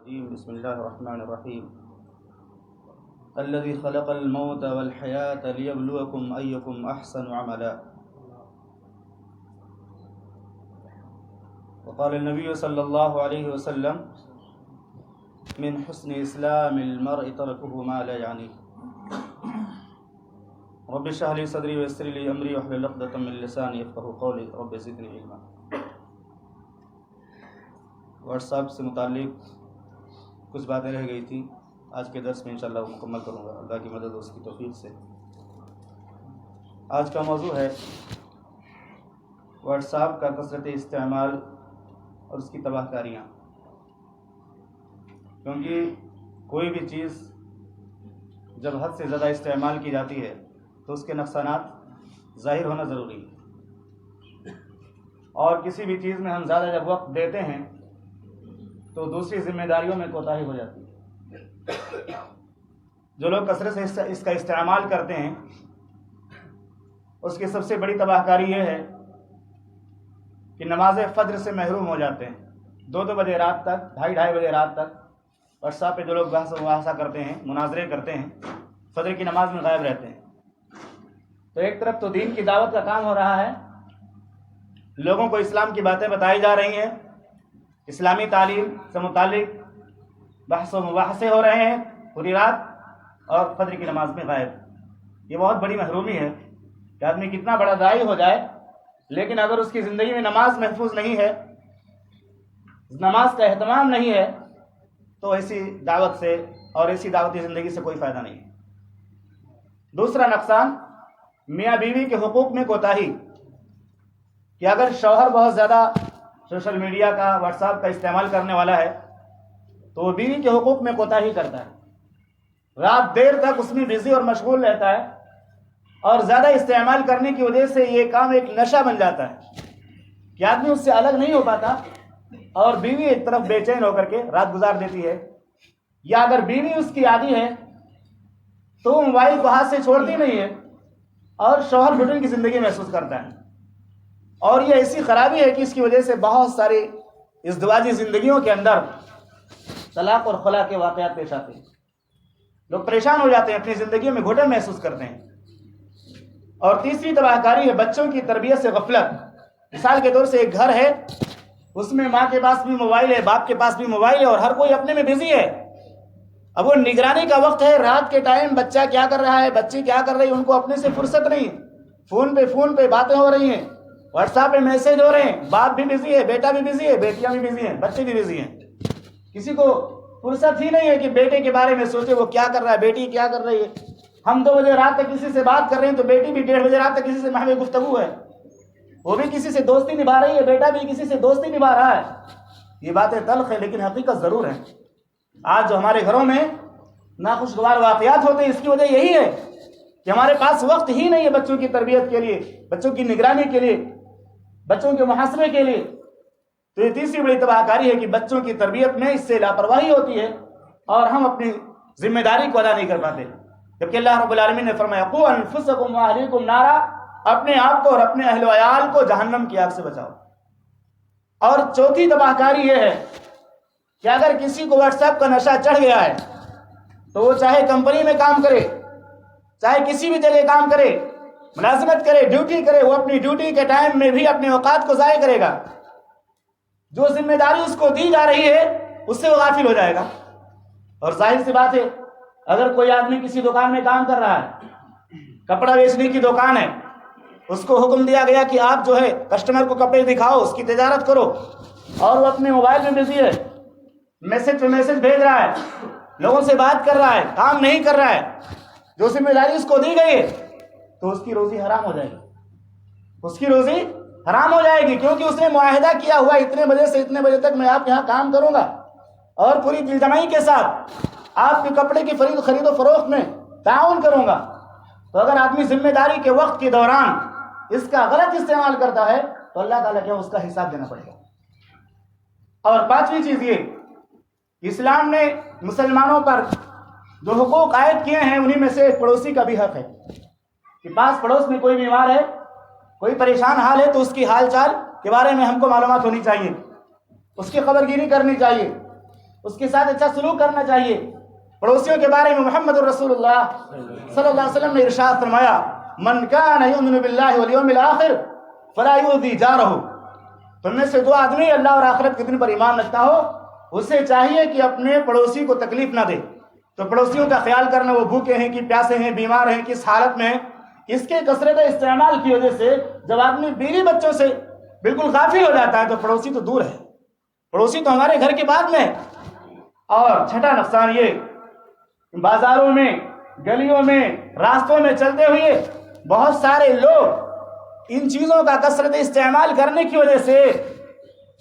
بسم الله الرحمن الرحيم. الذي خلق الموت والحياة ليبلوكم أيكم أحسن عملا. وقال النبي صلى الله عليه وسلم: من حسن إسلام المرء تركه ما لا يعنيه. رب اشرح لي صدري ويسر لي أمري واحلل عقدة من لساني يفقهوا قولي رب زدني علما. واٹس ایپ سے متعلق کچھ باتیں رہ گئی تھیں، آج کے درس میں انشاءاللہ وہ مکمل کروں گا اللہ کی مدد اور اس کی توفیق سے. آج کا موضوع ہے واٹس ایپ کا کثرت استعمال اور اس کی تباہ کاریاں. کیونکہ کوئی بھی چیز جب حد سے زیادہ استعمال کی جاتی ہے تو اس کے نقصانات ظاہر ہونا ضروری ہے، اور کسی بھی چیز میں ہم زیادہ جب وقت دیتے ہیں تو دوسری ذمہ داریوں میں کوتاہی ہو جاتی ہے. جو لوگ کثرت سے اس کا استعمال کرتے ہیں اس کی سب سے بڑی تباہ کاری یہ ہے کہ نماز فجر سے محروم ہو جاتے ہیں. 2 بجے رات تک، 2:30 بجے رات تک واٹس ایپ پہ جو لوگ بحث و مباحثہ کرتے ہیں، مناظرے کرتے ہیں، فجر کی نماز میں غائب رہتے ہیں. تو ایک طرف تو دین کی دعوت کا کام ہو رہا ہے، لوگوں کو اسلام کی باتیں بتائی جا رہی ہیں، اسلامی تعلیم سے متعلق بحث و مباحثے ہو رہے ہیں پوری رات، اور فجر کی نماز میں غائب. یہ بہت بڑی محرومی ہے کہ آدمی کتنا بڑا داعی ہو جائے لیکن اگر اس کی زندگی میں نماز محفوظ نہیں ہے، نماز کا اہتمام نہیں ہے، تو ایسی دعوت سے اور ایسی دعوتی زندگی سے کوئی فائدہ نہیں ہے. دوسرا نقصان میاں بیوی کے حقوق میں کوتاہی، کہ اگر شوہر بہت زیادہ سوشل میڈیا کا، واٹس ایپ کا استعمال کرنے والا ہے تو وہ بیوی کے حقوق میں کوتاہی کرتا ہے. رات دیر تک اس میں بزی اور مشغول رہتا ہے، اور زیادہ استعمال کرنے کی وجہ سے یہ کام ایک نشہ بن جاتا ہے کہ آدمی اس سے الگ نہیں ہو پاتا، اور بیوی ایک طرف بے چین ہو کر کے رات گزار دیتی ہے. یا اگر بیوی اس کی عادی ہے تو وہ موبائل کو ہاتھ سے چھوڑتی نہیں ہے، اور شوہر گھٹن کی زندگی محسوس کرتا ہے. اور یہ ایسی خرابی ہے کہ اس کی وجہ سے بہت ساری ازدواجی زندگیوں کے اندر طلاق اور خلا کے واقعات پیش آتے ہیں. لوگ پریشان ہو جاتے ہیں، اپنی زندگیوں میں گھٹن محسوس کرتے ہیں. اور تیسری تباہ کاری ہے بچوں کی تربیت سے غفلت. مثال کے طور سے ایک گھر ہے، اس میں ماں کے پاس بھی موبائل ہے، باپ کے پاس بھی موبائل ہے، اور ہر کوئی اپنے میں بزی ہے. اب وہ نگرانی کا وقت ہے، رات کے ٹائم بچہ کیا کر رہا ہے، بچی کیا کر رہی ہے، ان کو اپنے سے فرصت نہیں. فون پہ باتیں ہو رہی ہیں، واٹس ایپ پہ میسج ہو رہے ہیں، باپ بھی بزی ہے، بیٹا بھی بزی ہے، بیٹیاں بھی بزی ہیں، بچے بھی بزی ہیں. کسی کو فرصت ہی نہیں ہے کہ بیٹے کے بارے میں سوچے وہ کیا کر رہا ہے، بیٹی کیا کر رہی ہے. ہم 2 بجے رات تک کسی سے بات کر رہے ہیں تو بیٹی بھی 1:30 بجے رات تک کسی سے محو گفتگو ہے، وہ بھی کسی سے دوستی نبھا رہی ہے، بیٹا بھی کسی سے دوستی نبھا رہا ہے. یہ باتیں تلخ ہے لیکن حقیقت ضرور ہے. آج جو ہمارے گھروں میں ناخوشگوار واقعات ہوتے ہیں اس کی وجہ یہی ہے کہ ہمارے پاس وقت ہی نہیں ہے بچوں کی تربیت کے لیے، بچوں کی نگرانی کے لیے، بچوں کے محاسبے کے لیے. تو یہ تیسری بڑی تباہ کاری ہے کہ بچوں کی تربیت میں اس سے لاپرواہی ہوتی ہے اور ہم اپنی ذمہ داری کو ادا نہیں کر پاتے. جبکہ اللہ رب العالمین نے فرمایا قوا انفسکم واہلیکم نارا، اپنے آپ کو اور اپنے اہل و عیال کو جہنم کی آگ سے بچاؤ. اور چوتھی تباہ کاری یہ ہے کہ اگر کسی کو واٹس ایپ کا نشہ چڑھ گیا ہے تو وہ چاہے کمپنی میں کام کرے، چاہے کسی بھی جگہ کام کرے، ملازمت کرے، ڈیوٹی کرے، وہ اپنی ڈیوٹی کے ٹائم میں بھی اپنے اوقات کو ضائع کرے گا. جو ذمہ داری اس کو دی جا رہی ہے اس سے وہ غافل ہو جائے گا. اور ظاہر سی بات ہے اگر کوئی آدمی کسی دکان میں کام کر رہا ہے، کپڑا بیچنے کی دکان ہے، اس کو حکم دیا گیا کہ آپ جو ہے کسٹمر کو کپڑے دکھاؤ، اس کی تجارت کرو، اور وہ اپنے موبائل میں بزی ہے، میسج پہ میسج بھیج رہا ہے، لوگوں سے بات کر رہا ہے، کام نہیں کر رہا ہے، جو ذمہ داری اس کو دی گئی ہے، تو اس کی روزی حرام ہو جائے گی. اس کی روزی حرام ہو جائے گی کیونکہ اس نے معاہدہ کیا ہوا اتنے بجے سے اتنے بجے تک میں آپ کے یہاں کام کروں گا اور پوری دل جمعی کے ساتھ آپ کے کپڑے کی خرید و فروخت میں تعاون کروں گا. تو اگر آدمی ذمہ داری کے وقت کے دوران اس کا غلط استعمال کرتا ہے تو اللہ تعالیٰ کیا اس کا حساب دینا پڑے گا. اور 5ویں چیز یہ، اسلام نے مسلمانوں پر جو حقوق عائد کیے ہیں انہی میں سے پڑوسی کا بھی حق ہے کہ پاس پڑوس میں کوئی بیمار ہے، کوئی پریشان حال ہے تو اس کی حال چال کے بارے میں ہم کو معلومات ہونی چاہیے، اس کی خبر گیری کرنی چاہیے. اس کے ساتھ اچھا سلوک کرنا چاہیے. پڑوسیوں کے بارے میں محمد الرسول اللہ صلی اللہ علیہ وسلم نے ارشاد فرمایا من کان یؤمن باللہ والیوم الآخر فلا یؤذی جارہ. تم میں سے جو آدمی اللہ اور آخرت کے دن پر ایمان رکھتا ہو اسے چاہیے کہ اپنے پڑوسی کو تکلیف نہ دے. تو پڑوسیوں کا خیال کرنا، وہ بھوکے ہیں کہ پیاسے ہیں، بیمار ہیں، کس حالت میں ہیں، اس کے کثرت استعمال کی وجہ سے جب آدمی بیوی بچوں سے بالکل غافل ہو جاتا ہے تو پڑوسی تو دور ہے، پڑوسی تو ہمارے گھر کے بعد میں ہے. اور چھٹا نقصان یہ، بازاروں میں، گلیوں میں، راستوں میں چلتے ہوئے بہت سارے لوگ ان چیزوں کا کثرت استعمال کرنے کی وجہ سے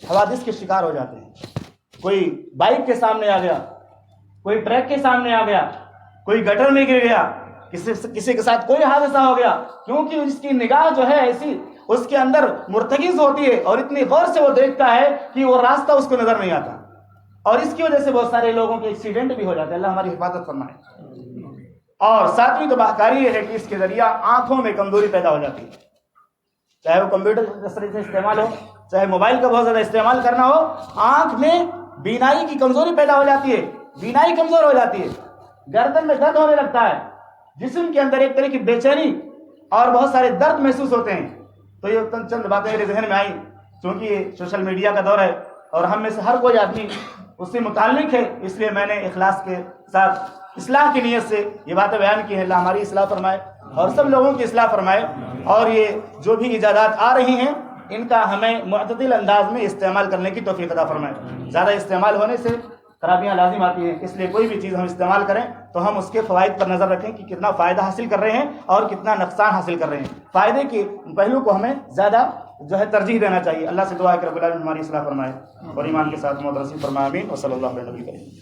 حوادث کے شکار ہو جاتے ہیں. کوئی بائک کے سامنے آ گیا، کوئی ٹرک کے سامنے آ گیا، کوئی گٹر میں گر گیا، کسی کے ساتھ کوئی حادثہ ہو گیا، کیونکہ اس کی نگاہ جو ہے ایسی اس کے اندر مرتکز ہوتی ہے اور اتنی غور سے وہ دیکھتا ہے کہ وہ راستہ اس کو نظر نہیں آتا، اور اس کی وجہ سے بہت سارے لوگوں کے ایکسیڈنٹ بھی ہو جاتے ہیں. اللہ ہماری حفاظت فرمائے. اور ساتویں تباہکاری یہ ہے کہ اس کے ذریعہ آنکھوں میں کمزوری پیدا ہو جاتی ہے. چاہے وہ کمپیوٹر کثرت سے استعمال ہو، چاہے موبائل کا بہت زیادہ استعمال کرنا ہو، آنکھ میں بینائی کی کمزوری پیدا ہو جاتی ہے، بینائی کمزور ہو جاتی ہے، گردن میں درد ہونے لگتا ہے، جسم کے اندر ایک طرح کی بے چینی اور بہت سارے درد محسوس ہوتے ہیں. تو یہ چند باتیں میرے ذہن میں آئیں، چونکہ یہ سوشل میڈیا کا دور ہے اور ہم میں سے ہر کوئی آدمی اس سے متعلق ہے، اس لیے میں نے اخلاص کے ساتھ اصلاح کی نیت سے یہ باتیں بیان کی ہیں. اللہ ہماری اصلاح فرمائے اور سب لوگوں کی اصلاح فرمائے. اور یہ جو بھی ایجادات آ رہی ہیں ان کا ہمیں معتدل انداز میں استعمال کرنے کی توفیق عطا فرمائے. زیادہ استعمال ہونے سے خرابیاں لازم آتی ہیں، اس لیے کوئی بھی چیز ہم استعمال کریں تو ہم اس کے فوائد پر نظر رکھیں کہ کتنا فائدہ حاصل کر رہے ہیں اور کتنا نقصان حاصل کر رہے ہیں. فائدے کے پہلو کو ہمیں زیادہ ترجیح دینا چاہیے. اللہ سے دعا ہے کہ رب العالمین ہماری اصلاح فرمائے اور ایمان کے ساتھ موت نصیب فرمائے. آمین. وصلی اللہ علیہ وسلم.